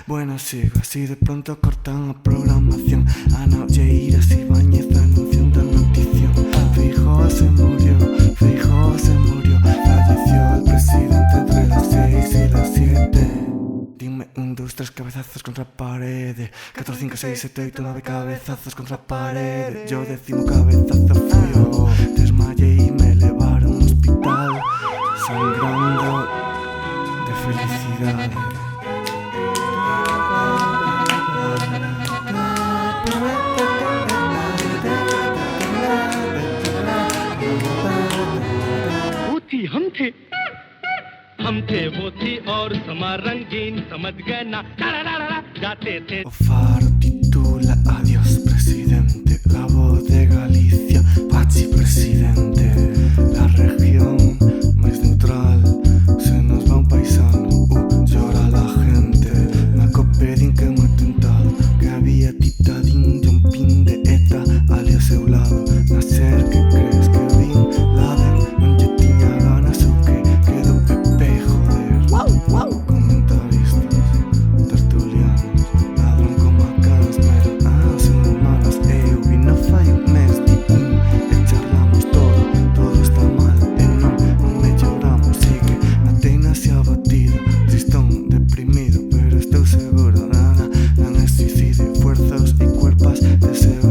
Bueno, sigo así, de pronto cortan la programación. Ana Olleiras y Ibáñez anunciando notición. Feijóo se murió, falleció el presidente entre las 6 y las 7. Dime 1, 2, 3 cabezazos contra pared. 4, 5, 6, 7, 8, 9 cabezazos contra pared. Yo 10º cabezazo fui yo. Desmayé y me elevaron al hospital, sangrando de felicidad. हम थे वो थी और समा रंगीन समझ गए ना गाते थे. O Faro titula Adiós presidente, la voz de Galicia, Pachi presidente, la región más neutral, se nos va un paisano, llora la gente, me copedín que me he tentado, que había titadín de un pin de ETA ali ao seu lado, na ser que crees que Bin Laden non lle tiña ganas ou que quedou Pepe, joder. Comentaristas, tertulianos, ladrón como a cans, pero son humanos. Eu vi no fai un mes de e charlamos todo está mal e non melloramos. Sigue a teina se abatido, tristón, deprimido, pero estou seguro, non é suicidio, fuerzas e cuerpas de ser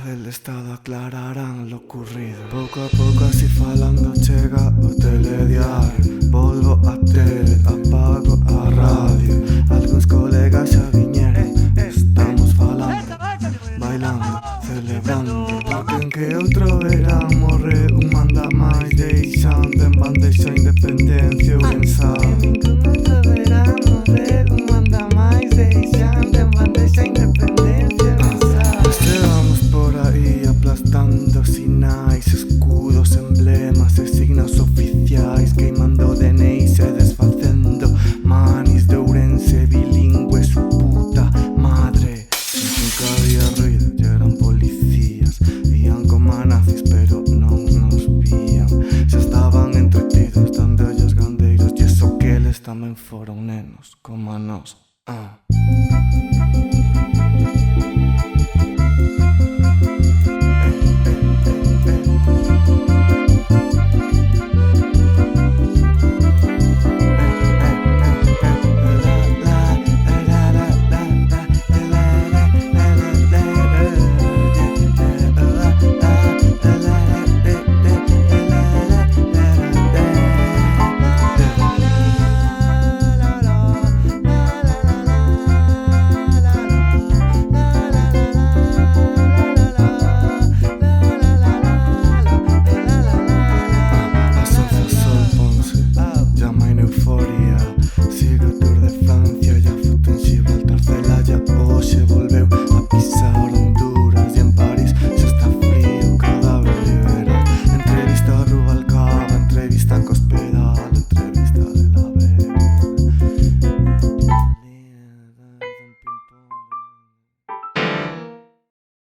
del Estado aclararán lo ocurrido. Pouco a pouco así falando chega o telediario. Volvo a tele, apago a radio. Algúns colegas xa viñeron, estamos falando, bailando, celebrando. Porque en que outro verán morre un manda máis, deixando en bandexa a independencia ou quen sabe. Que outro verán morre un manda máis, deixando en bandexa a independencia ou quen sabe. Estamos por aí aplastando sinais, escudos, emblemas e signos oficiais, queimando DNIs e desfacendo manis de Ourense bilingüe, su puta madre. Nunca había ruido, ya eran policías, vían como a nazis pero non nos vían. Xa estaban entretidos dando ollos gandeiros, e eso que eles tamén foron nenos como a nós.